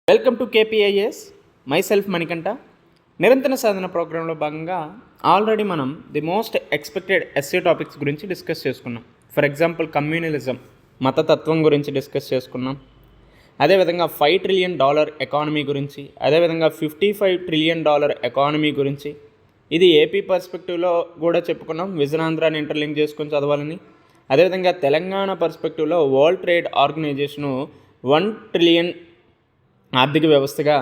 Welcome to KPIS. Myself Manikanta. నిరంతర సాధన ప్రోగ్రాంలో భాగంగా ఆల్రెడీ మనం the most expected SA topics గురించి డిస్కస్ చేసుకున్నాం. ఫర్ ఎగ్జాంపుల్ కమ్యూనలిజం, మతతత్వం గురించి డిస్కస్ చేసుకున్నాం. అదేవిధంగా $5 ట్రిలియన్ ఎకానమీ గురించి, అదేవిధంగా $55 ట్రిలియన్ ఎకానమీ గురించి. ఇది ఏపీ పర్స్పెక్టివ్లో కూడా చెప్పుకున్నాం, విజనాంధ్రాన్ని ఇంటర్లింక్ చేసుకొని చదవాలని. అదేవిధంగా తెలంగాణ పర్స్పెక్టివ్లో వరల్డ్ ట్రేడ్ ఆర్గనైజేషను $1 ట్రిలియన్ ఆర్థిక వ్యవస్థగా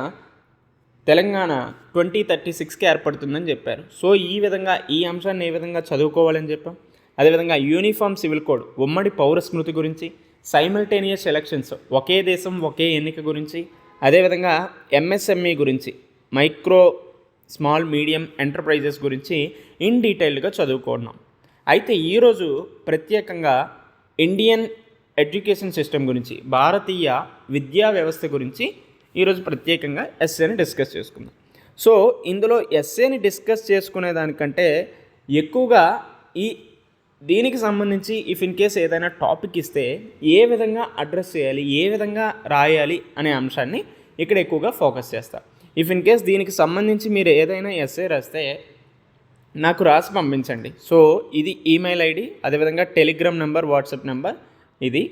తెలంగాణ 2036కి ఏర్పడుతుందని చెప్పారు. సో ఈ విధంగా ఈ అంశాన్ని ఏ విధంగా చదువుకోవాలని చెప్పాం. అదేవిధంగా యూనిఫామ్ సివిల్ కోడ్, ఉమ్మడి పౌర స్మృతి గురించి, సైమల్టేనియస్ ఎలక్షన్స్, ఒకే దేశం ఒకే ఎన్నిక గురించి, అదేవిధంగా ఎంఎస్ఎంఈ గురించి, మైక్రో స్మాల్ మీడియం ఎంటర్ప్రైజెస్ గురించి ఇన్ డీటెయిల్గా చదువుకున్నాం. అయితే ఈరోజు ప్రత్యేకంగా ఇండియన్ ఎడ్యుకేషన్ సిస్టమ్ గురించి, భారతీయ విద్యా వ్యవస్థ గురించి ఈరోజు ప్రత్యేకంగా ఎస్ఏని డిస్కస్ చేసుకుందాం. సో ఇందులో ఎస్ఏని డిస్కస్ చేసుకునే దానికంటే ఎక్కువగా దీనికి సంబంధించి ఇఫ్ ఇన్ కేస్ ఏదైనా టాపిక్ ఇస్తే ఏ విధంగా అడ్రస్ చేయాలి, ఏ విధంగా రాయాలి అనే అంశాన్ని ఇక్కడ ఎక్కువగా ఫోకస్ చేస్తా. ఇఫ్ ఇన్ కేస్ దీనికి సంబంధించి మీరు ఏదైనా ఎస్ఏ రాస్తే నాకు రాసి పంపించండి. సో ఇది ఈమెయిల్ ఐడి, అదేవిధంగా టెలిగ్రామ్ నెంబర్, వాట్సాప్ నెంబర్ ఇది.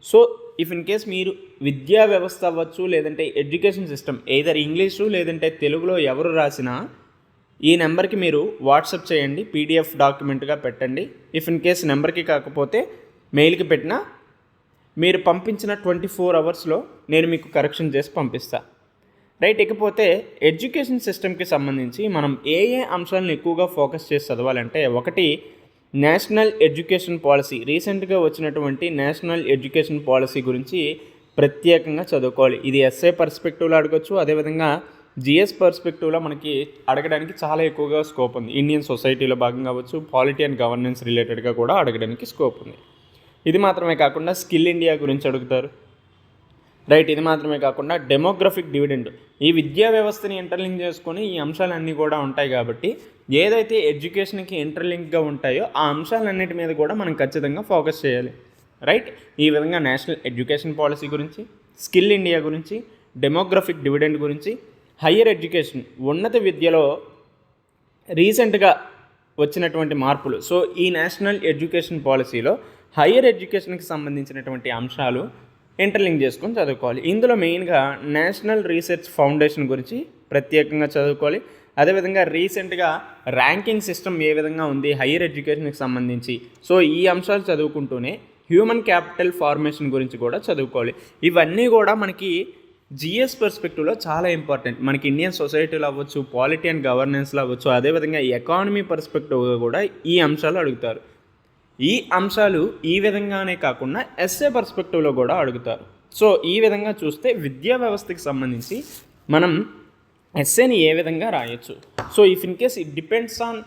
సో ఇఫ్ ఇన్ కేస్ మీరు విద్యా వ్యవస్థ అవ్వచ్చు, లేదంటే ఎడ్యుకేషన్ సిస్టమ్ ఎయిదర్ ఇంగ్లీషు లేదంటే తెలుగులో ఎవరు రాసినా ఈ నెంబర్కి మీరు వాట్సాప్ చేయండి, పీడిఎఫ్ డాక్యుమెంట్గా పెట్టండి. ఇఫ్ ఇన్ కేస్ నెంబర్కి కాకపోతే మెయిల్కి పెట్టినా మీరు పంపించిన 24 అవర్స్లో నేను మీకు కరెక్షన్ చేసి పంపిస్తాను. రైట్. ఇకపోతే ఎడ్యుకేషన్ సిస్టమ్కి సంబంధించి మనం ఏ అంశాలను ఎక్కువగా ఫోకస్ చేసి చదవాలంటే, ఒకటి నేషనల్ ఎడ్యుకేషన్ పాలసీ, రీసెంట్గా వచ్చినటువంటి నేషనల్ ఎడ్యుకేషన్ పాలసీ గురించి ప్రత్యేకంగా చదువుకోవాలి. ఇది ఎస్ఏ పర్స్పెక్టివ్లో అడగచ్చు, అదేవిధంగా జిఎస్ పర్స్పెక్టివ్లో మనకి అడగడానికి చాలా ఎక్కువగా స్కోప్ ఉంది. ఇండియన్ సొసైటీలో భాగంగా అవ్వచ్చు, పాలిటీ అండ్ గవర్నెన్స్ రిలేటెడ్గా కూడా అడగడానికి స్కోప్ ఉంది. ఇది మాత్రమే కాకుండా స్కిల్ ఇండియా గురించి అడుగుతారు. రైట్. ఇది మాత్రమే కాకుండా డెమోగ్రఫిక్ డివిడెండ్, ఈ విద్యా వ్యవస్థని ఇంటర్లింక్ చేసుకొని ఈ అంశాలన్నీ కూడా ఉంటాయి. కాబట్టి ఏదైతే ఎడ్యుకేషన్కి ఇంటర్లింక్గా ఉంటాయో ఆ అంశాలన్నిటి మీద కూడా మనం ఖచ్చితంగా ఫోకస్ చేయాలి. రైట్. ఈ విధంగా నేషనల్ ఎడ్యుకేషన్ పాలసీ గురించి, స్కిల్ ఇండియా గురించి, డెమోగ్రఫిక్ డివిడెండ్ గురించి, హయ్యర్ ఎడ్యుకేషన్, ఉన్నత విద్యలో రీసెంట్గా వచ్చినటువంటి మార్పులు. సో ఈ నేషనల్ ఎడ్యుకేషన్ పాలసీలో హయ్యర్ ఎడ్యుకేషన్కి సంబంధించినటువంటి అంశాలు ఇంటర్లింక్ చేసుకొని చదువుకోవాలి. ఇందులో మెయిన్గా నేషనల్ రీసెర్చ్ ఫౌండేషన్ గురించి ప్రత్యేకంగా చదువుకోవాలి. అదేవిధంగా రీసెంట్గా ర్యాంకింగ్ సిస్టమ్ ఏ విధంగా ఉంది హైయర్ ఎడ్యుకేషన్కి సంబంధించి, సో ఈ అంశాలు చదువుకుంటూనే హ్యూమన్ క్యాపిటల్ ఫార్మేషన్ గురించి కూడా చదువుకోవాలి. ఇవన్నీ కూడా మనకి జిఎస్ పర్స్పెక్టివ్లో చాలా ఇంపార్టెంట్. మనకి ఇండియన్ సొసైటీలో అవ్వచ్చు, పాలిటీ అండ్ గవర్నెన్స్లో అవ్వచ్చు, అదేవిధంగా ఎకానమీ పర్స్పెక్టివ్గా కూడా ఈ అంశాలు అడుగుతారు. ఈ అంశాలు ఈ విధంగానే కాకుండా ఎస్ఏ పర్స్పెక్టివ్లో కూడా అడుగుతారు. సో ఈ విధంగా చూస్తే విద్యా వ్యవస్థకి సంబంధించి మనం ఎస్ఏని ఏ విధంగా రాయొచ్చు. So if in case it depends on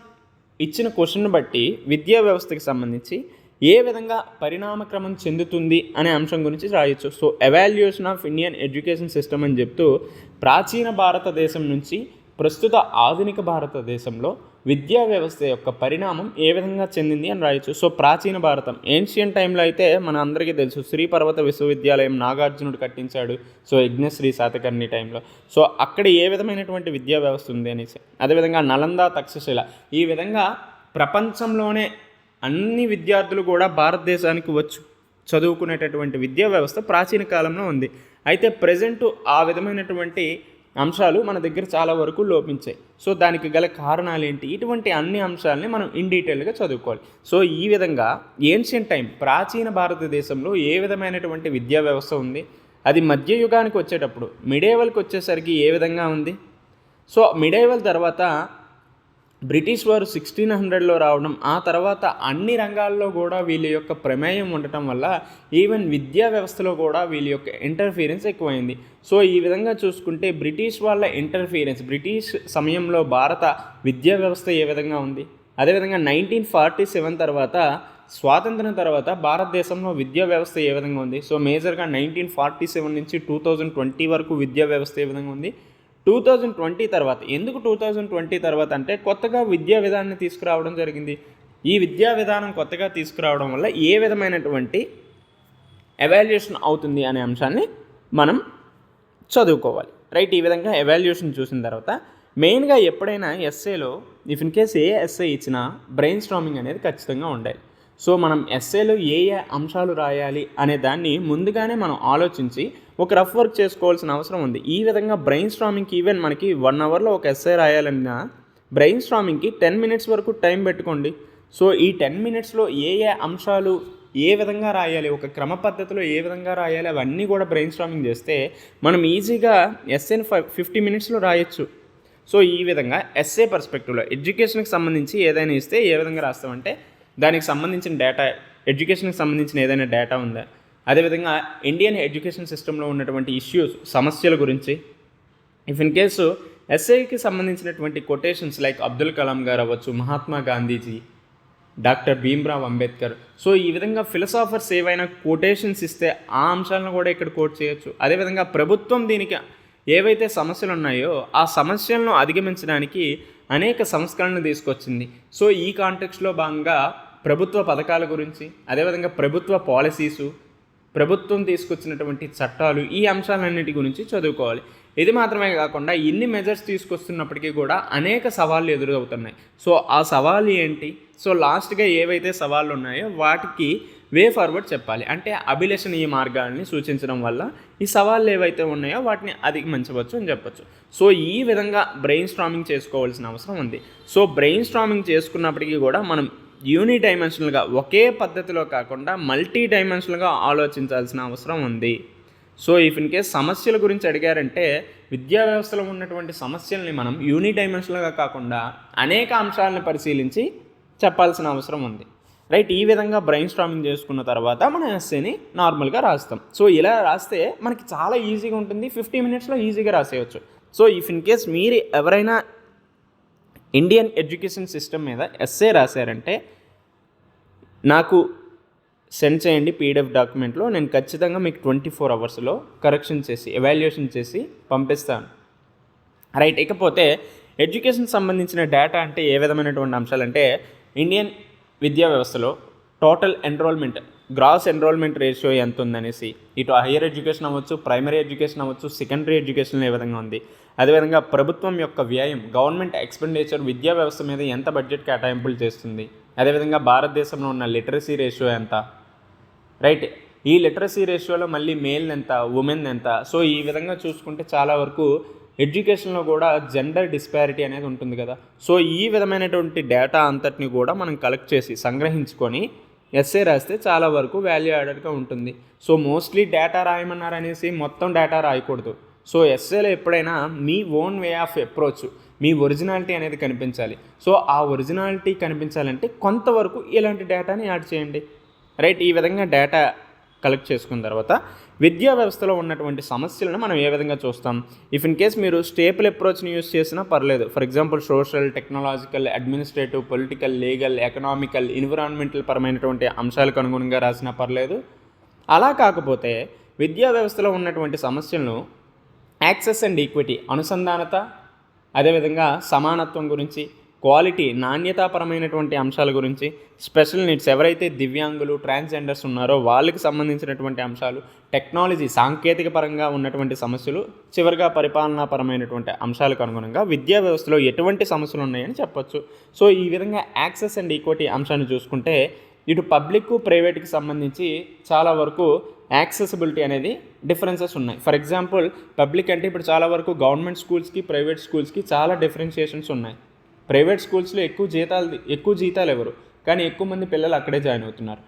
ఇచ్చిన క్వశ్చన్ బట్టి విద్యా వ్యవస్థకి సంబంధించి ఏ విధంగా పరిణామక్రమం చెందుతుంది అనే అంశం గురించి రాయొచ్చు. So evaluation of Indian education system అని చెప్తూ ప్రాచీన భారతదేశం నుంచి ప్రస్తుత ఆధునిక భారతదేశంలో విద్యా వ్యవస్థ యొక్క పరిణామం ఏ విధంగా చెందింది అని రాయొచ్చు. సో ప్రాచీన భారతం, ఏన్షియన్ టైంలో అయితే మన అందరికీ తెలుసు శ్రీపర్వత విశ్వవిద్యాలయం నాగార్జునుడు కట్టించాడు. సో యజ్ఞశ్రీ శాతకర్ణి టైంలో. సో అక్కడ ఏ విధమైనటువంటి విద్యా వ్యవస్థ ఉంది అనేసి, అదేవిధంగా నలంద, తక్షశిల, ఈ విధంగా ప్రపంచంలోనే అన్ని విద్యార్థులు కూడా భారతదేశానికి చదువుకునేటటువంటి విద్యా వ్యవస్థ ప్రాచీన కాలంలో ఉంది. అయితే ప్రజెంటు ఆ విధమైనటువంటి అంశాలు మన దగ్గర చాలా వరకు లోపించాయి. సో దానికి గల కారణాలు ఏంటి, ఇటువంటి అన్ని అంశాలని మనం ఇన్ డీటెయిల్గా చదువుకోవాలి. సో ఈ విధంగా ఏన్షియన్ టైం, ప్రాచీన భారతదేశంలో ఏ విధమైనటువంటి విద్యా వ్యవస్థ ఉంది, అది మధ్యయుగానికి వచ్చేటప్పుడు మిడేవల్కి వచ్చేసరికి ఏ విధంగా ఉంది. సో మిడేవల్ తర్వాత బ్రిటిష్ వారు 1600లో రావడం, ఆ తర్వాత అన్ని రంగాల్లో కూడా వీళ్ళ యొక్క ప్రమేయం ఉండటం వల్ల ఈవెన్ విద్యా వ్యవస్థలో కూడా వీళ్ళ యొక్క ఇంటర్ఫీరెన్స్ ఎక్కువైంది. సో ఈ విధంగా చూసుకుంటే బ్రిటిష్ వాళ్ళ ఇంటర్ఫీరెన్స్, బ్రిటిష్ సమయంలో భారత విద్యా వ్యవస్థ ఏ విధంగా ఉంది, అదేవిధంగా 1947 తర్వాత స్వాతంత్రం తర్వాత భారతదేశంలో విద్యా వ్యవస్థ ఏ విధంగా ఉంది. సో మేజర్గా 1947 నుంచి 2020 వరకు విద్యా వ్యవస్థ ఏ విధంగా ఉంది. 2020 తర్వాత, ఎందుకు 2020 తర్వాత అంటే కొత్తగా విద్యా విధానాన్ని తీసుకురావడం జరిగింది. ఈ విద్యా విధానం కొత్తగా తీసుకురావడం వల్ల ఏ విధమైనటువంటి ఎవాల్యుయేషన్ అవుతుంది అనే అంశాన్ని మనం చదువుకోవాలి. రైట్, ఈ విధంగా ఎవాల్యుయేషన్ చూసిన తర్వాత మెయిన్గా ఎప్పుడైనా ఎస్ఏలో if in case a SA ఇచ్చినా బ్రెయిన్ స్టార్మింగ్ అనేది ఖచ్చితంగా ఉండాలి. సో మనం ఎస్ఏలో ఏ అంశాలు రాయాలి అనే దాన్ని ముందుగానే మనం ఆలోచించి ఒక రఫ్ వర్క్ చేసుకోవాల్సిన అవసరం ఉంది. ఈ విధంగా బ్రెయిన్ స్టార్మింగ్కి ఈవెన్ మనకి 1 అవర్లో ఒక ఎస్ఏ రాయాలన్నా బ్రెయిన్ స్టార్మింగ్కి 10 మినిట్స్ వరకు టైం పెట్టుకోండి. సో ఈ 10 మినిట్స్లో ఏ అంశాలు ఏ విధంగా రాయాలి, ఒక క్రమ పద్ధతిలో ఏ విధంగా రాయాలి, అవన్నీ కూడా బ్రెయిన్ స్టార్మింగ్ చేస్తే మనం ఈజీగా ఎస్ఏని 50 మినిట్స్లో రాయొచ్చు. సో ఈ విధంగా ఎస్ఏ పర్స్పెక్టివ్లో ఎడ్యుకేషన్కి సంబంధించి ఏదైనా ఇస్తే ఏ విధంగా రాస్తామంటే దానికి సంబంధించిన డేటా, ఎడ్యుకేషన్కి సంబంధించిన ఏదైనా డేటా ఉందా, అదేవిధంగా ఇండియన్ ఎడ్యుకేషన్ సిస్టంలో ఉన్నటువంటి ఇష్యూస్, సమస్యల గురించి, ఇఫ్ ఇన్ కేసు ఎస్ఏకి సంబంధించినటువంటి కొటేషన్స్ లైక్ అబ్దుల్ కలాం గారు అవ్వచ్చు, మహాత్మా గాంధీజీ, డాక్టర్ భీమ్రావ్ అంబేద్కర్. సో ఈ విధంగా ఫిలసాఫర్స్ ఏవైనా కొటేషన్స్ ఇస్తే ఆ అంశాలను కూడా ఇక్కడ కోట్ చేయొచ్చు. అదేవిధంగా ప్రభుత్వం దీనికి ఏవైతే సమస్యలు ఉన్నాయో ఆ సమస్యలను అధిగమించడానికి అనేక సంస్కరణలు తీసుకొచ్చింది. సో ఈ కాంటెక్స్లో భాగంగా ప్రభుత్వ పథకాల గురించి, అదేవిధంగా ప్రభుత్వ పాలసీసు, ప్రభుత్వం తీసుకొచ్చినటువంటి చట్టాలు, ఈ అంశాలన్నిటి గురించి చదువుకోవాలి. ఇది మాత్రమే కాకుండా ఇన్ని మెజర్స్ తీసుకొస్తున్నప్పటికీ కూడా అనేక సవాళ్ళు ఎదురవుతున్నాయి. సో ఆ సవాళ్ళు ఏంటి, సో లాస్ట్గా ఏవైతే సవాళ్ళు ఉన్నాయో వాటికి వే ఫార్వర్డ్ చెప్పాలి. అంటే అభిలషణీయ మార్గాల్ని సూచించడం వల్ల ఈ సవాళ్ళు ఏవైతే ఉన్నాయో వాటిని అధిగమించవచ్చు అని చెప్పచ్చు. సో ఈ విధంగా బ్రెయిన్ స్టార్మింగ్ చేసుకోవాల్సిన అవసరం ఉంది. సో బ్రెయిన్ స్టార్మింగ్ చేసుకున్నప్పటికీ కూడా మనం యూనిడైమెన్షనల్గా, ఒకే పద్ధతిలో కాకుండా మల్టీ డైమెన్షనల్గా ఆలోచించాల్సిన అవసరం ఉంది. సో ఇఫ్ ఇన్ కేస్ సమస్యల గురించి అడిగారంటే విద్యా వ్యవస్థలో ఉన్నటువంటి సమస్యల్ని మనం యూనిడైమెన్షనల్గా కాకుండా అనేక అంశాలను పరిశీలించి చెప్పాల్సిన అవసరం ఉంది. రైట్, ఈ విధంగా బ్రెయిన్ స్టార్మింగ్ చేసుకున్న తర్వాత మనం ఎస్సేని నార్మల్గా రాస్తాం. సో ఇలా రాస్తే మనకి చాలా ఈజీగా ఉంటుంది, 50 మినిట్స్లో ఈజీగా రాసేయచ్చు. సో ఇఫ్ ఇన్ కేస్ మీరు ఎవరైనా ఇండియన్ ఎడ్యుకేషన్ సిస్టమ్ మీద ఎస్సే రాశారంటే నాకు సెండ్ చేయండి పీడిఎఫ్ డాక్యుమెంట్లో. నేను ఖచ్చితంగా మీకు 24 అవర్స్లో కరెక్షన్ చేసి ఎవాల్యుయేషన్ చేసి పంపిస్తాను. రైట్, ఇకపోతే ఎడ్యుకేషన్ సంబంధించిన డేటా అంటే ఏ విధమైనటువంటి అంశాలంటే ఇండియన్ విద్యా వ్యవస్థలో total enrolment, gross enrolment ratio ఎంత ఉందనేసి, ఇటు హైయర్ ఎడ్యుకేషన్ అవ్వచ్చు, ప్రైమరీ ఎడ్యుకేషన్ అవ్వచ్చు, సెకండరీ ఎడ్యుకేషన్ ఏ విధంగా ఉంది, అదేవిధంగా ప్రభుత్వం యొక్క వ్యయం, గవర్నమెంట్ ఎక్స్పెండిచర్ విద్యా వ్యవస్థ మీద ఎంత బడ్జెట్ కేటాయింపులు చేస్తుంది, అదేవిధంగా భారతదేశంలో ఉన్న లిటరసీ రేషియో ఎంత. రైట్, ఈ లిటరసీ రేషియోలో మళ్ళీ మేల్ ఎంత, ఉమెన్ ఎంత. సో ఈ విధంగా చూసుకుంటే చాలా వరకు ఎడ్యుకేషన్లో కూడా జెండర్ డిస్పారిటీ అనేది ఉంటుంది కదా. సో ఈ విధమైనటువంటి డేటా అంతటిని కూడా మనం కలెక్ట్ చేసి సంగ్రహించుకొని ఎస్ఏ రాస్తే చాలా వరకు వాల్యూ యాడెడ్గా ఉంటుంది. సో మోస్ట్లీ డేటా రాయమన్నారు అనేసి మొత్తం డేటా రాయకూడదు. సో ఎస్ఏలో ఎప్పుడైనా మీ ఓన్ వే ఆఫ్ అప్రోచ్, మీ ఒరిజినాలిటీ అనేది కనిపించాలి. సో ఆ ఒరిజినాలిటీ కనిపించాలంటే కొంతవరకు ఇలాంటి డేటాని యాడ్ చేయండి. రైట్, ఈ విధంగా డేటా కలెక్ట్ చేసుకున్న తర్వాత విద్యా వ్యవస్థలో ఉన్నటువంటి సమస్యలను మనం ఏ విధంగా చూస్తాం. ఇఫ్ ఇన్ కేస్ మీరు స్టేపుల్ అప్రోచ్ని యూస్ చేసినా పర్లేదు. For example social, technological, administrative, political, legal, economical, environmental పరమైనటువంటి అంశాలకు అనుగుణంగా రాసినా పర్లేదు. అలా కాకపోతే విద్యా వ్యవస్థలో ఉన్నటువంటి సమస్యలను యాక్సెస్ అండ్ ఈక్విటీ, అనుసంధానత, అదేవిధంగా సమానత్వం గురించి, క్వాలిటీ, నాణ్యతాపరమైనటువంటి అంశాల గురించి, స్పెషల్ నీడ్స్, ఎవరైతే దివ్యాంగులు, ట్రాన్స్జెండర్స్ ఉన్నారో వాళ్ళకి సంబంధించినటువంటి అంశాలు, టెక్నాలజీ, సాంకేతిక పరంగా ఉన్నటువంటి సమస్యలు, చివరిగా పరిపాలనాపరమైనటువంటి అంశాలకు అనుగుణంగా విద్యా వ్యవస్థలో ఎటువంటి సమస్యలు ఉన్నాయని చెప్పొచ్చు. సో ఈ విధంగా యాక్సెస్ అండ్ ఈక్విటీ అంశాన్ని చూసుకుంటే ఇటు పబ్లిక్, ప్రైవేట్కి సంబంధించి చాలా వరకు యాక్సెసిబిలిటీ అనేది డిఫరెన్సెస్ ఉన్నాయి. ఫర్ ఎగ్జాంపుల్ పబ్లిక్ అంటే ఇప్పుడు చాలా వరకు గవర్నమెంట్ స్కూల్స్కి, ప్రైవేట్ స్కూల్స్కి చాలా డిఫరెన్షియేషన్స్ ఉన్నాయి. ప్రైవేట్ స్కూల్స్లో ఎక్కువ జీతాలు ఎవరు, కానీ ఎక్కువ మంది పిల్లలు అక్కడే జాయిన్ అవుతున్నారు.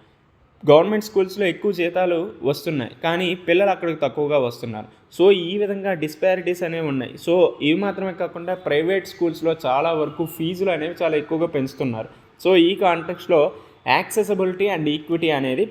గవర్నమెంట్ స్కూల్స్లో ఎక్కువ జీతాలు వస్తున్నాయి, కానీ పిల్లలు అక్కడికి తక్కువగా వస్తున్నారు. సో ఈ విధంగా డిస్పారిటీస్ అనేవి ఉన్నాయి. సో ఇవి మాత్రమే కాకుండా ప్రైవేట్ స్కూల్స్లో చాలా వరకు ఫీజులు అనేవి చాలా ఎక్కువగా పెంచుతున్నారు. సో ఈ కాంటెక్స్లో యాక్సెసిబిలిటీ అండ్ ఈక్విటీ అనేది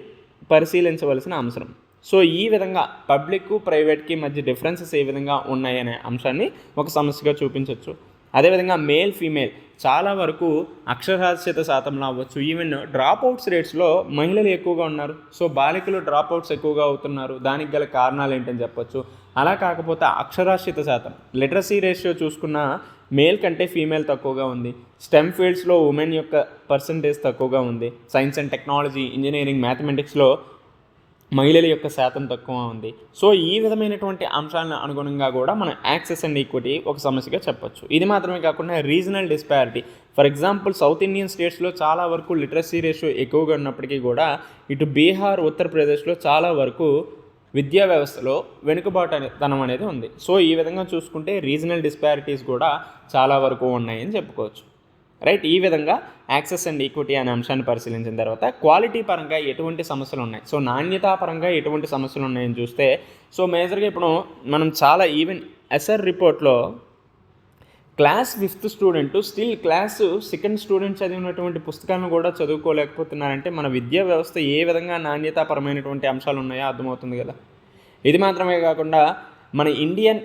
పరిశీలించవలసిన అంశం. సో ఈ విధంగా పబ్లిక్, ప్రైవేట్కి మధ్య డిఫరెన్సెస్ ఏ విధంగా ఉన్నాయనే అంశాన్ని ఒక సమస్యగా చూపించవచ్చు. అదేవిధంగా మేల్, ఫీమేల్ చాలా వరకు అక్షరాస్యత శాతంలో అవ్వచ్చు, ఈవెన్ డ్రాప్ అవుట్స్ రేట్స్లో మహిళలు ఎక్కువగా ఉన్నారు. సో బాలికలు డ్రాప్ అవుట్స్ ఎక్కువగా అవుతున్నారు. దానికి గల కారణాలు ఏంటని చెప్పొచ్చు. అలా కాకపోతే అక్షరాస్యత శాతం, లిటరసీ రేషియో చూసుకున్న మేల్ కంటే ఫీమేల్ తక్కువగా ఉంది. స్టెమ్ ఫీల్డ్స్లో ఉమెన్ యొక్క పర్సంటేజ్ తక్కువగా ఉంది. సైన్స్ అండ్ టెక్నాలజీ, ఇంజనీరింగ్, మ్యాథమెటిక్స్లో మహిళల యొక్క శాతం తక్కువ ఉంది. సో ఈ విధమైనటువంటి అంశాలను అనుగుణంగా కూడా మనం యాక్సెస్ అండ్ ఈక్విటీ ఒక సమస్యగా చెప్పొచ్చు. ఇది మాత్రమే కాకుండా regional disparity, for example south Indian స్టేట్స్లో చాలా వరకు లిటరసీ రేషియో ఎక్కువగా ఉన్నప్పటికీ కూడా ఇటు బీహార్, ఉత్తరప్రదేశ్లో చాలా వరకు విద్యా వ్యవస్థలో వెనుకబాటుతనం అనేది ఉంది. సో ఈ విధంగా చూసుకుంటే రీజనల్ డిస్పారిటీస్ కూడా చాలా వరకు ఉన్నాయని చెప్పుకోవచ్చు. రైట్, ఈ విధంగా యాక్సెస్ అండ్ ఈక్విటీ అనే అంశాన్ని పరిశీలించిన తర్వాత క్వాలిటీ పరంగా ఎటువంటి సమస్యలు ఉన్నాయి, సో నాణ్యతా పరంగా ఎటువంటి సమస్యలు ఉన్నాయని చూస్తే, సో మేజర్గా ఇప్పుడు మనం చాలా ఈవెన్ ఎస్ఆర్ రిపోర్ట్లో class 5th student still class 2nd student చదివినటువంటి పుస్తకాలను కూడా చదువుకోలేకపోతున్నారంటే మన విద్యా వ్యవస్థ ఏ విధంగా నాణ్యతాపరమైనటువంటి అంశాలు ఉన్నాయో అర్థమవుతుంది కదా. ఇది మాత్రమే కాకుండా మన ఇండియన్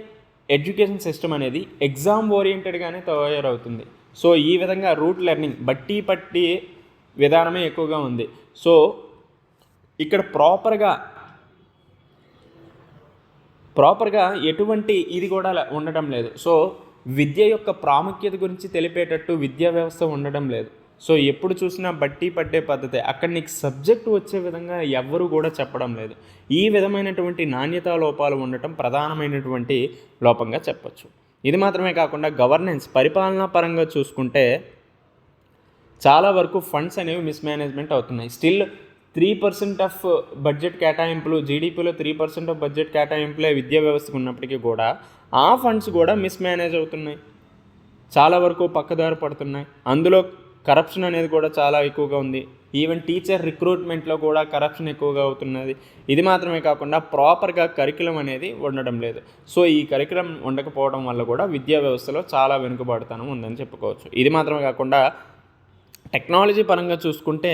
ఎడ్యుకేషన్ సిస్టమ్ అనేది ఎగ్జామ్ ఓరియంటెడ్గానే తయారవుతుంది. సో ఈ విధంగా రూట్ లెర్నింగ్, బట్టి పట్టి విధానమే ఎక్కువగా ఉంది. సో ఇక్కడ ప్రాపర్గా ఎటువంటి ఇది కూడా ఉండటం లేదు. సో విద్య యొక్క ప్రాముఖ్యత గురించి తెలిపేటట్టు విద్యా వ్యవస్థ ఉండడం లేదు. సో ఎప్పుడు చూసినా బట్టి పట్టే పద్ధతే, అక్కడ నీకు సబ్జెక్టు వచ్చే విధంగా ఎవ్వరూ కూడా చెప్పడం లేదు. ఈ విధమైనటువంటి నాణ్యతా లోపాలు ఉండటం ప్రధానమైనటువంటి లోపంగా చెప్పచ్చు. ఇది మాత్రమే కాకుండా గవర్నెన్స్, పరిపాలనా పరంగా చూసుకుంటే చాలా వరకు ఫండ్స్ అనేవి మిస్మేనేజ్మెంట్ అవుతున్నాయి. స్టిల్ 3% ఆఫ్ బడ్జెట్ కేటాయింపులు, జీడిపిలో 3% ఆఫ్ బడ్జెట్ కేటాయింపులే విద్యా వ్యవస్థకు ఉన్నప్పటికీ కూడా ఆ ఫండ్స్ కూడా మిస్మేనేజ్ అవుతున్నాయి, చాలా వరకు పక్కదారి పడుతున్నాయి. అందులో కరప్షన్ అనేది కూడా చాలా ఎక్కువగా ఉంది. ఈవెన్ టీచర్ రిక్రూట్మెంట్లో కూడా కరప్షన్ ఎక్కువగా అవుతున్నది. ఇది మాత్రమే కాకుండా ప్రాపర్గా కరికులం అనేది ఉండడం లేదు. సో ఈ కరికులం ఉండకపోవడం వల్ల కూడా విద్యా వ్యవస్థలో చాలా వెనుకబాటుతనం ఉందని చెప్పుకోవచ్చు. ఇది మాత్రమే కాకుండా టెక్నాలజీ పరంగా చూసుకుంటే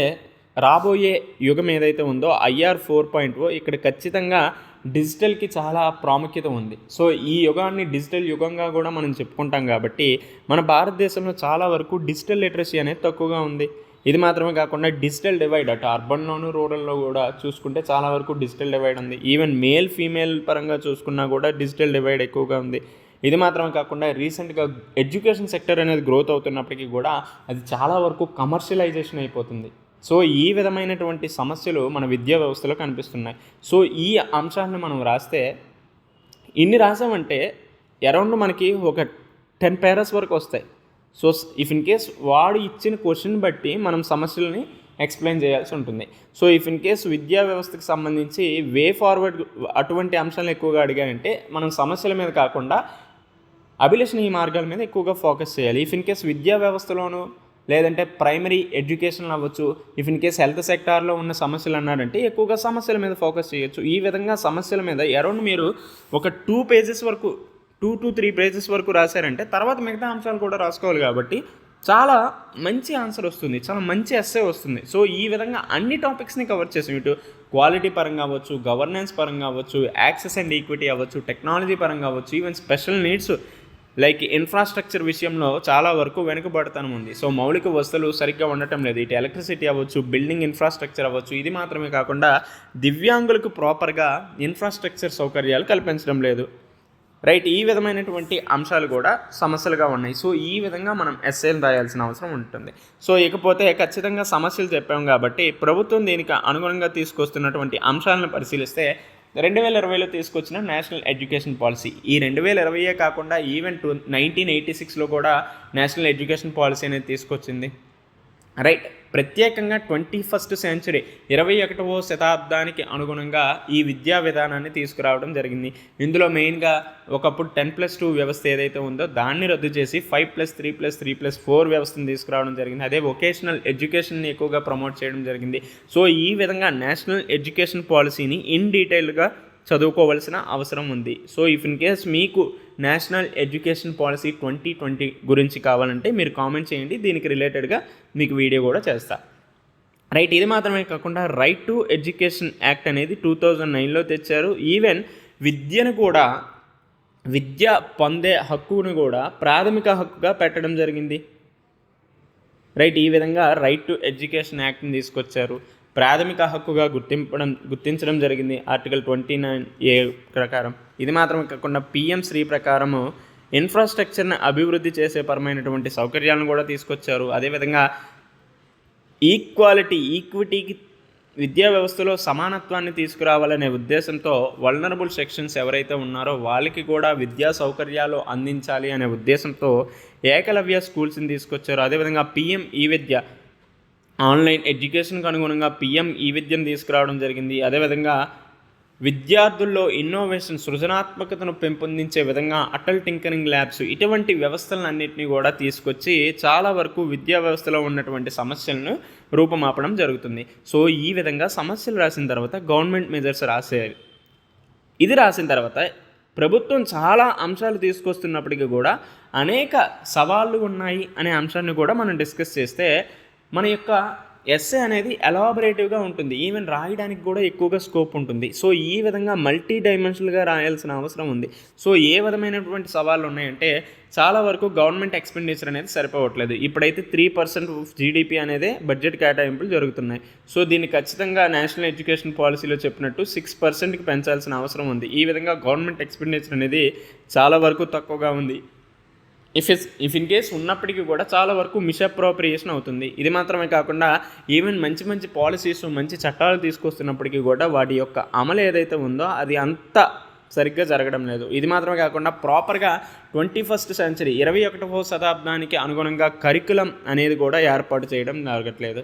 రాబోయే యుగం ఏదైతే ఉందో IR 4.0, ఇక్కడ ఖచ్చితంగా డిజిటల్కి చాలా ప్రాముఖ్యత ఉంది. సో ఈ యుగాన్ని డిజిటల్ యుగంగా కూడా మనం చెప్పుకుంటాం కాబట్టి మన భారతదేశంలో చాలా వరకు డిజిటల్ లిటరసీ అనేది తక్కువగా ఉంది. ఇది మాత్రమే కాకుండా డిజిటల్ డివైడ్, అటు అర్బన్లోను రూరల్లో కూడా చూసుకుంటే చాలా వరకు డిజిటల్ డివైడ్ ఉంది. ఈవెన్ మేల్ ఫీమేల్ పరంగా చూసుకున్నా కూడా డిజిటల్ డివైడ్ ఎక్కువగా ఉంది. ఇది మాత్రమే కాకుండా రీసెంట్గా ఎడ్యుకేషన్ సెక్టర్ అనేది గ్రోత్ అవుతున్నప్పటికీ కూడా అది చాలా వరకు కమర్షియలైజేషన్ అయిపోతుంది. సో ఈ విధమైనటువంటి సమస్యలు మన విద్యా వ్యవస్థలో కనిపిస్తున్నాయి. సో ఈ అంశాలను మనం రాస్తే ఇన్ని రాసామంటే అరౌండ్ మనకి ఒక 10 పేరాస్ వరకు వస్తాయి. సో ఇఫ్ ఇన్ కేస్ వాడు ఇచ్చిన క్వశ్చన్ బట్టి మనం సమస్యలని ఎక్స్ప్లెయిన్ చేయాల్సి ఉంటుంది. సో ఇఫ్ ఇన్ కేస్ విద్యా వ్యవస్థకు సంబంధించి వే ఫార్వర్డ్ అటువంటి అంశాలను ఎక్కువగా అడిగారంటే మనం సమస్యల మీద కాకుండా అభిలషణీయ మార్గాల మీద ఎక్కువగా ఫోకస్ చేయాలి. ఇఫ్ ఇన్ కేస్ విద్యా వ్యవస్థలోనూ లేదంటే ప్రైమరీ ఎడ్యుకేషన్ అవ్వచ్చు, ఇఫ్ ఇన్ కేస్ హెల్త్ సెక్టార్లో ఉన్న సమస్యలు అన్నారంటే ఎక్కువగా సమస్యల మీద ఫోకస్ చేయొచ్చు. ఈ విధంగా సమస్యల మీద అరౌండ్ మీరు ఒక 2 to 3 పేజెస్ వరకు రాశారంటే తర్వాత మిగతా అంశాలు కూడా రాసుకోవాలి. కాబట్టి చాలా మంచి ఆన్సర్ వస్తుంది, చాలా మంచి ఎస్సే వస్తుంది. సో ఈ విధంగా అన్ని టాపిక్స్ని కవర్ చేసాం. ఇటు క్వాలిటీ పరంగా అవ్వచ్చు, గవర్నెన్స్ పరంగా అవ్వచ్చు, యాక్సెస్ అండ్ ఈక్విటీ అవ్వచ్చు, టెక్నాలజీ పరంగా అవ్వచ్చు, even special needs like infrastructure విషయంలో చాలా వరకు వెనుకబడతనం ఉంది. సో మౌలిక వసతులు సరిగ్గా ఉండటం లేదు. ఇటు ఎలక్ట్రిసిటీ అవ్వచ్చు, బిల్డింగ్ ఇన్ఫ్రాస్ట్రక్చర్ అవ్వచ్చు. ఇది మాత్రమే కాకుండా దివ్యాంగులకు ప్రాపర్గా ఇన్ఫ్రాస్ట్రక్చర్ సౌకర్యాలు కల్పించడం లేదు. రైట్, ఈ విధమైనటువంటి అంశాలు కూడా సమస్యలుగా ఉన్నాయి. సో ఈ విధంగా మనం ఎస్ఏలు రాయాల్సిన అవసరం ఉంటుంది. సో ఇకపోతే ఖచ్చితంగా సమస్యలు చెప్పాం కాబట్టి ప్రభుత్వం దీనికి అనుగుణంగా తీసుకొస్తున్నటువంటి అంశాలను పరిశీలిస్తే 2020లో తీసుకొచ్చిన నేషనల్ ఎడ్యుకేషన్ పాలసీ, ఈ 2020 కాకుండా ఈవెన్ 1986లో కూడా నేషనల్ ఎడ్యుకేషన్ పాలసీ అనేది తీసుకొచ్చింది. రైట్, ప్రత్యేకంగా 21st సెంచరీ 21వ శతాబ్దానికి అనుగుణంగా ఈ విద్యా విధానాన్ని తీసుకురావడం జరిగింది. ఇందులో మెయిన్గా ఒకప్పుడు 10+2 వ్యవస్థ ఏదైతే ఉందో దాన్ని రద్దు చేసి 5+3+3+4 వ్యవస్థను తీసుకురావడం జరిగింది. అదే వొకేషనల్ ఎడ్యుకేషన్ని ఎక్కువగా ప్రమోట్ చేయడం జరిగింది. సో ఈ విధంగా నేషనల్ ఎడ్యుకేషన్ పాలసీని ఇన్ డీటెయిల్గా చదువుకోవాల్సిన అవసరం ఉంది. సో ఇఫ్ ఇన్ కేస్ మీకు నేషనల్ ఎడ్యుకేషన్ పాలసీ 2020 గురించి కావాలంటే మీరు కామెంట్ చేయండి, దీనికి రిలేటెడ్గా మీకు వీడియో కూడా చేస్తా. రైట్, ఇది మాత్రమే కాకుండా రైట్ టు ఎడ్యుకేషన్ యాక్ట్ అనేది 2009లో తెచ్చారు. ఈవెన్ విద్యను కూడా, విద్య పొందే హక్కును కూడా ప్రాథమిక హక్కుగా పెట్టడం జరిగింది. రైట్, ఈ విధంగా రైట్ టు ఎడ్యుకేషన్ యాక్ట్ని తీసుకొచ్చారు. ప్రాథమిక హక్కుగా గుర్తించడం జరిగింది ఆర్టికల్ 29A ప్రకారం. ఇది మాత్రమే కాకుండా PM శ్రీ ప్రకారము ఇన్ఫ్రాస్ట్రక్చర్ని అభివృద్ధి చేసే పరమైనటువంటి సౌకర్యాలను కూడా తీసుకొచ్చారు. అదేవిధంగా ఈక్విటీకి విద్యా వ్యవస్థలో సమానత్వాన్ని తీసుకురావాలనే ఉద్దేశంతో వల్నరబుల్ సెక్షన్స్ ఎవరైతే ఉన్నారో వాళ్ళకి కూడా విద్యా సౌకర్యాలు అందించాలి అనే ఉద్దేశంతో ఏకలవ్య స్కూల్స్ని తీసుకొచ్చారు. అదేవిధంగా పిఎం ఈ విద్య ఆన్లైన్ ఎడ్యుకేషన్కి అనుగుణంగా పిఎం ఈ విద్యను తీసుకురావడం జరిగింది. అదేవిధంగా విద్యార్థుల్లో ఇన్నోవేషన్ సృజనాత్మకతను పెంపొందించే విధంగా అటల్ టింకరింగ్ ల్యాబ్స్ ఇటువంటి వ్యవస్థలన్నింటినీ కూడా తీసుకొచ్చి చాలా వరకు విద్యా వ్యవస్థలో ఉన్నటువంటి సమస్యలను రూపుమాపడం జరుగుతుంది. సో ఈ విధంగా సమస్యలు రాసిన తర్వాత గవర్నమెంట్ మెజర్స్ రాసేవి. ఇది రాసిన తర్వాత ప్రభుత్వం చాలా అంశాలు తీసుకొస్తున్నప్పటికీ కూడా అనేక సవాళ్ళు ఉన్నాయి అనే అంశాన్ని కూడా మనం డిస్కస్ చేస్తే మన యొక్క ఎస్సే అనేది ఎలాబరేటివ్గా ఉంటుంది. ఈవెన్ రాయడానికి కూడా ఎక్కువగా స్కోప్ ఉంటుంది. సో ఈ విధంగా మల్టీ డైమెన్షనల్గా రాయాల్సిన అవసరం ఉంది. సో ఏ విధమైనటువంటి సవాళ్ళు ఉన్నాయంటే చాలా వరకు గవర్నమెంట్ ఎక్స్పెండిచర్ అనేది సరిపోవట్లేదు. ఇప్పుడైతే 3% జీడిపి అనేది బడ్జెట్ కేటాయింపులు జరుగుతున్నాయి. సో దీన్ని ఖచ్చితంగా నేషనల్ ఎడ్యుకేషన్ పాలసీలో చెప్పినట్టు 6%కి పెంచాల్సిన అవసరం ఉంది. ఈ విధంగా గవర్నమెంట్ ఎక్స్పెండిచర్ అనేది చాలా వరకు తక్కువగా ఉంది. ఇఫ్ ఇన్ కేస్ ఉన్నప్పటికీ కూడా చాలా వరకు మిస్అప్రోప్రియేషన్ అవుతుంది. ఇది మాత్రమే కాకుండా ఈవెన్ మంచి మంచి పాలసీస్ మంచి చట్టాలు తీసుకొస్తున్నప్పటికీ కూడా వాటి యొక్క అమలు ఏదైతే ఉందో అది అంత సరిగ్గా జరగడం లేదు. ఇది మాత్రమే కాకుండా ప్రాపర్గా 21st సెంచరీ 21వ శతాబ్దానికి అనుగుణంగా కరికులం అనేది కూడా ఏర్పాటు చేయడం జరగట్లేదు.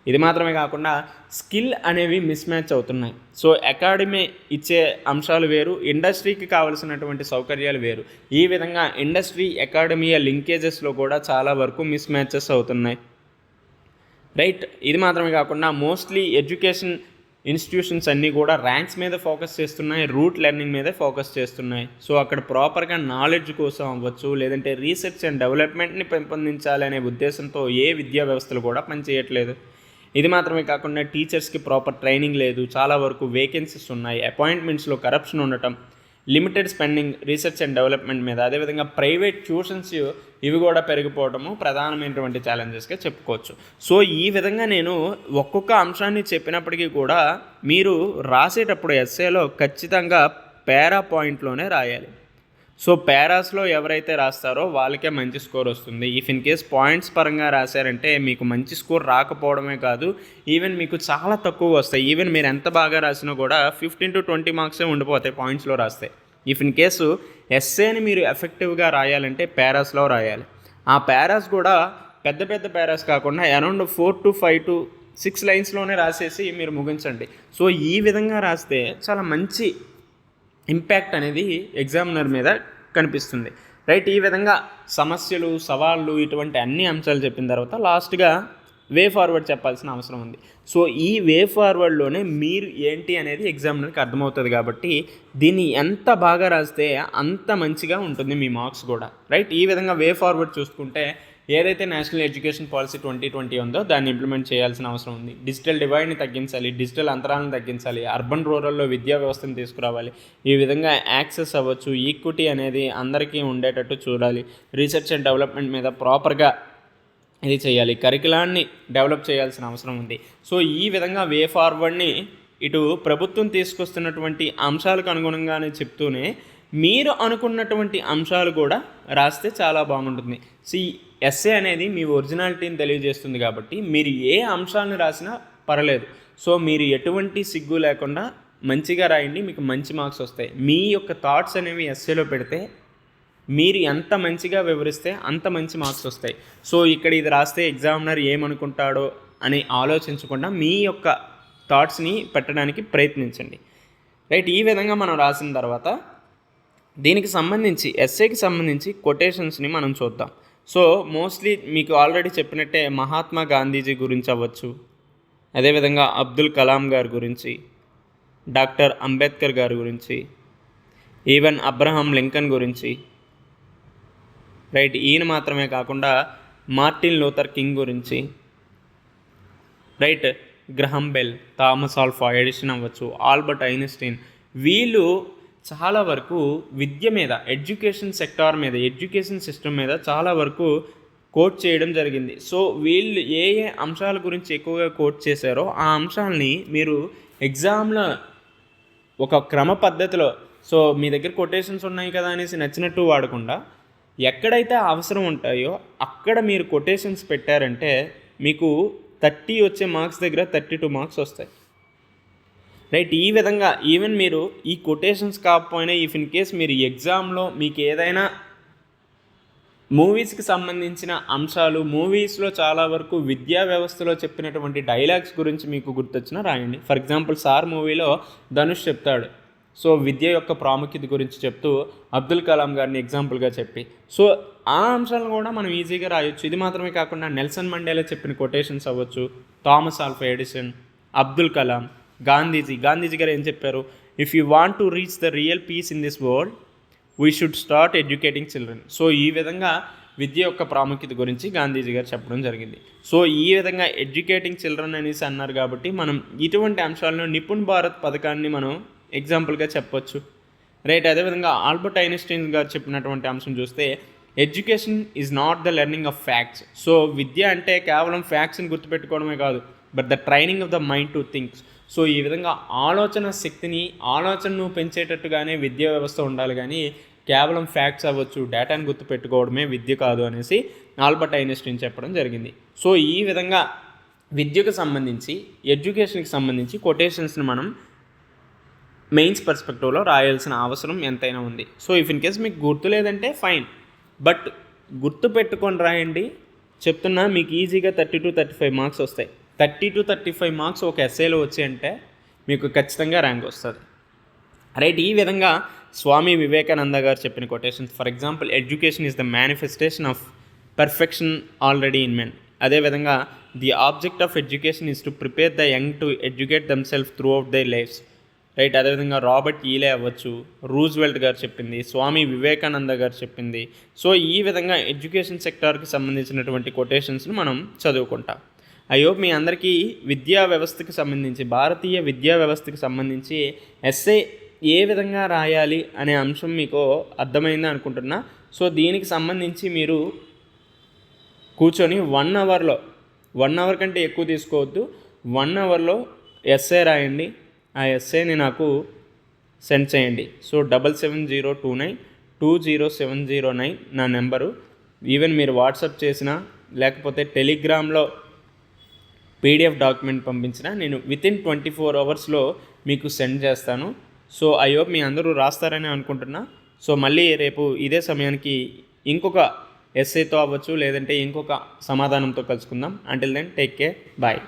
ఇది మాత్రమే కాకుండా స్కిల్ అనేవి మిస్ మ్యాచ్ అవుతున్నాయి. సో అకాడమీ ఇచ్చే అంశాలు వేరు, ఇండస్ట్రీకి కావలసినటువంటి సౌకర్యాలు వేరు. ఈ విధంగా ఇండస్ట్రీ అకాడమీ లింకేజెస్లో కూడా చాలా వరకు మిస్ మ్యాచెస్ అవుతున్నాయి. రైట్. ఇది మాత్రమే కాకుండా మోస్ట్లీ ఎడ్యుకేషన్ ఇన్స్టిట్యూషన్స్ అన్నీ కూడా ర్యాంక్స్ మీద ఫోకస్ చేస్తున్నాయి, రూట్ లెర్నింగ్ మీదే ఫోకస్ చేస్తున్నాయి. సో అక్కడ ప్రాపర్గా నాలెడ్జ్ కోసం అవ్వచ్చు, లేదంటే రీసెర్చ్ అండ్ డెవలప్మెంట్ని పెంపొందించాలి అనే ఉద్దేశంతో ఏ విద్యా వ్యవస్థలు కూడా పనిచేయట్లేదు. ఇది మాత్రమే కాకుండా టీచర్స్కి ప్రాపర్ ట్రైనింగ్ లేదు, చాలా వరకు వేకెన్సీస్ ఉన్నాయి, అపాయింట్మెంట్స్లో కరప్షన్ ఉండటం, limited spending research and development మీద, అదేవిధంగా ప్రైవేట్ ట్యూషన్స్ ఇవి కూడా పెరిగిపోవడము ప్రధానమైనటువంటి ఛాలెంజెస్గా చెప్పుకోవచ్చు. సో ఈ విధంగా నేను ఒక్కొక్క అంశాన్ని చెప్పినప్పటికీ కూడా మీరు రాసేటప్పుడు ఎస్సేలో ఖచ్చితంగా పారా పాయింట్లోనే రాయాలి. సో పారాస్లో ఎవరైతే రాస్తారో వాళ్ళకే మంచి స్కోర్ వస్తుంది. ఇఫ్ ఇన్ కేస్ పాయింట్స్ పరంగా రాశారంటే మీకు మంచి స్కోర్ రాకపోవడమే కాదు, ఈవెన్ మీకు చాలా తక్కువ వస్తాయి. ఈవెన్ మీరు ఎంత బాగా రాసినా కూడా 15 to 20 మార్క్సే ఉండిపోతాయి పాయింట్స్లో రాస్తే. ఇఫ్ ఇన్ కేసు ఎస్సేని మీరు ఎఫెక్టివ్గా రాయాలంటే పారాస్లో రాయాలి. ఆ పారాస్ కూడా పెద్ద పెద్ద పారాస్ కాకుండా అరౌండ్ 4 to 5 to 6 లైన్స్లోనే రాసేసి మీరు ముగించండి. సో ఈ విధంగా రాస్తే చాలా మంచి ఇంపాక్ట్ అనేది ఎగ్జామినర్ మీద కనిపిస్తుంది. రైట్. ఈ విధంగా సమస్యలు, సవాళ్ళు ఇటువంటి అన్ని అంశాలు చెప్పిన తర్వాత లాస్ట్గా వే ఫార్వర్డ్ చెప్పాల్సిన అవసరం ఉంది. సో ఈ వే ఫార్వర్డ్లోనే మీరు ఏంటి అనేది ఎగ్జామినర్కి అర్థమవుతుంది. కాబట్టి దీన్ని ఎంత బాగా రాస్తే అంత మంచిగా ఉంటుంది మీ మార్క్స్ కూడా. రైట్. ఈ విధంగా వే ఫార్వర్డ్ చూసుకుంటే ఏదైతే నేషనల్ ఎడ్యుకేషన్ పాలసీ 2020 ఉందో దాన్ని ఇంప్లిమెంట్ చేయాల్సిన అవసరం ఉంది. డిజిటల్ డివైడ్ని తగ్గించాలి, డిజిటల్ అంతరాలను తగ్గించాలి, అర్బన్ రూరల్లో విద్యా వ్యవస్థను తీసుకురావాలి. ఈ విధంగా యాక్సెస్ అవ్వచ్చు, ఈక్విటీ అనేది అందరికీ ఉండేటట్టు చూడాలి. రీసెర్చ్ అండ్ డెవలప్మెంట్ మీద ప్రాపర్గా ఇది చేయాలి, కరికులాన్ని డెవలప్ చేయాల్సిన అవసరం ఉంది. సో ఈ విధంగా వే ఫార్వర్డ్ని ఇటు ప్రభుత్వం తీసుకొస్తున్నటువంటి అంశాలకు అనుగుణంగానే చెప్తూనే మీరు అనుకున్నటువంటి అంశాలు కూడా రాస్తే చాలా బాగుంటుంది. ఎస్సే అనేది మీ ఒరిజినాలిటీని తెలియజేస్తుంది కాబట్టి మీరు ఏ అంశాలను రాసినా పర్లేదు. సో మీరు ఎటువంటి సిగ్గు లేకుండా మంచిగా రాయండి, మీకు మంచి మార్క్స్ వస్తాయి. మీ యొక్క థాట్స్ అనేవి ఎస్సేలో పెడితే మీరు ఎంత మంచిగా వివరిస్తే అంత మంచి మార్క్స్ వస్తాయి. సో ఇక్కడ ఇది రాస్తే ఎగ్జామినర్ ఏమనుకుంటాడో అని ఆలోచించకుండా మీ యొక్క థాట్స్ని పెట్టడానికి ప్రయత్నించండి. రైట్. ఈ విధంగా మనం రాసిన తర్వాత దీనికి సంబంధించి ఎస్సేకి సంబంధించి కొటేషన్స్ని మనం చూద్దాం. సో మోస్ట్లీ మీకు ఆల్రెడీ చెప్పినట్టే మహాత్మా గాంధీజీ గురించి అవ్వచ్చు, అదేవిధంగా అబ్దుల్ కలాం గారి గురించి, డాక్టర్ అంబేద్కర్ గారి గురించి, ఈవెన్ అబ్రహాం లింకన్ గురించి. రైట్. ఈయన మాత్రమే కాకుండా మార్టిన్ లూథర్ కింగ్ గురించి, right, Graham Bell, Thomas Alva Edison అవ్వచ్చు, ఆల్బర్ట్ ఐన్స్టీన్. వీళ్ళు చాలా వరకు విద్య మీద, ఎడ్యుకేషన్ సెక్టార్ మీద, ఎడ్యుకేషన్ సిస్టమ్ మీద చాలా వరకు కోట్ చేయడం జరిగింది. సో వీళ్ళు ఏ ఏ అంశాల గురించి ఎక్కువగా కోట్ చేశారో ఆ అంశాలని మీరు ఎగ్జామ్లో ఒక క్రమ పద్ధతిలో, సో మీ దగ్గర కొటేషన్స్ ఉన్నాయి కదా అనేసి నచ్చినట్టు వాడకుండా ఎక్కడైతే అవసరం ఉంటాయో అక్కడ మీరు కొటేషన్స్ పెట్టారంటే మీకు 30 వచ్చే మార్క్స్ దగ్గర 32 మార్క్స్ వస్తాయి. రైట్. ఈ విధంగా ఈవెన్ మీరు ఈ కొటేషన్స్ కాకపోయినా ఇఫ్ ఇన్ కేస్ మీరు ఎగ్జామ్లో మీకు ఏదైనా మూవీస్కి సంబంధించిన అంశాలు, మూవీస్లో చాలా వరకు విద్యా వ్యవస్థలో చెప్పినటువంటి డైలాగ్స్ గురించి మీకు గుర్తొచ్చినా రాయండి. ఫర్ ఎగ్జాంపుల్ సార్ మూవీలో ధనుష్ చెప్తాడు, సో విద్య యొక్క ప్రాముఖ్యత గురించి చెప్తూ అబ్దుల్ కలాం గారిని ఎగ్జాంపుల్గా చెప్పి, సో ఆ అంశాలను కూడా మనం ఈజీగా రాయొచ్చు. ఇది మాత్రమే కాకుండా నెల్సన్ మండేలా చెప్పిన కొటేషన్స్ అవ్వచ్చు, Thomas Alva Edison, Abdul Kalam, Gandhiji గారు ఏం చెప్పారు, if you want to reach the real peace in this world we should start educating children. So ఈ విధంగా విద్య యొక్క ప్రాముఖ్యత గురించి గాంధీజీ గారు చెప్పడం జరిగింది. సో ఈ విధంగా ఎడ్యుకేటింగ్ చిల్డ్రన్ అనేసి అన్నారు కాబట్టి మనం ఇటువంటి అంశాలను నిపుణ్ భారత్ పథకాన్ని మనం ఎగ్జాంపుల్గా చెప్పొచ్చు. రైట్. అదేవిధంగా ఆల్బర్ట్ ఐన్స్టీన్ గారు చెప్పినటువంటి అంశం చూస్తే education is not the learning of facts. So విద్య అంటే కేవలం ఫ్యాక్ట్స్ని గుర్తుపెట్టుకోవడమే కాదు, but the training of the mind to thinks. So ఈ విధంగా ఆలోచనను పెంచేటట్టుగానే విద్యా వ్యవస్థ ఉండాలి, కానీ కేవలం ఫ్యాక్ట్స్ అవ్వచ్చు, డేటాను గుర్తుపెట్టుకోవడమే విద్య కాదు అనేసి ఆల్బర్ట్ ఐన్స్టీన్ చెప్పడం జరిగింది. సో ఈ విధంగా విద్యకు సంబంధించి, ఎడ్యుకేషన్కి సంబంధించి కొటేషన్స్ని మనం మెయిన్స్ పర్స్పెక్టివ్లో రాయాల్సిన అవసరం ఎంతైనా ఉంది. సో ఇఫ్ ఇన్ కేస్ మీకు గుర్తు లేదంటే ఫైన్, బట్ గుర్తు పెట్టుకొని రాయండి. చెప్తున్నా, మీకు ఈజీగా 30 to 35 మార్క్స్ వస్తాయి. 30 to 35 మార్క్స్ ఒక ఎస్ఏలో వచ్చాయంటే మీకు ఖచ్చితంగా ర్యాంక్ వస్తుంది. రైట్. ఈ విధంగా స్వామి వివేకానంద గారు చెప్పిన quotations, for example education is the manifestation of perfection already in men. అదేవిధంగా the object of education is to prepare the young to educate themselves throughout thy lives. Right. అదేవిధంగా Robert ఈలే అవ్వచ్చు, Roosevelt గారు చెప్పింది, స్వామి వివేకానంద గారు చెప్పింది. So ఈ విధంగా ఎడ్యుకేషన్ సెక్టార్కి సంబంధించినటువంటి కొటేషన్స్ని మనం చదువుకుంటాం. ఐ హోప్ మీ అందరికీ విద్యా వ్యవస్థకి సంబంధించి, భారతీయ విద్యా వ్యవస్థకి సంబంధించి ఎస్ఏ ఏ విధంగా రాయాలి అనే అంశం మీకు అర్థమైంది అనుకుంటున్నా. సో దీనికి సంబంధించి మీరు కూర్చొని 1 అవర్లో, 1 అవర్ కంటే ఎక్కువ తీసుకోవద్దు, 1 అవర్లో ఎస్ఏ రాయండి. ఆ ఎస్ఏని నాకు సెండ్ చేయండి. సో 7702920709 నా నెంబరు. ఈవెన్ మీరు వాట్సాప్ చేసినా లేకపోతే టెలిగ్రామ్లో పీడిఎఫ్ డాక్యుమెంట్ పంపించినా నేను వితిన్ 24 అవర్స్లో మీకు సెండ్ చేస్తాను. సో ఐ హోప్ మీ అందరూ రాస్తారని అనుకుంటున్నా. సో మళ్ళీ రేపు ఇదే సమయానికి ఇంకొక ఎస్ఏతో అవ్వచ్చు, లేదంటే ఇంకొక సమాధానంతో కలుసుకుందాం. Until then take care, bye.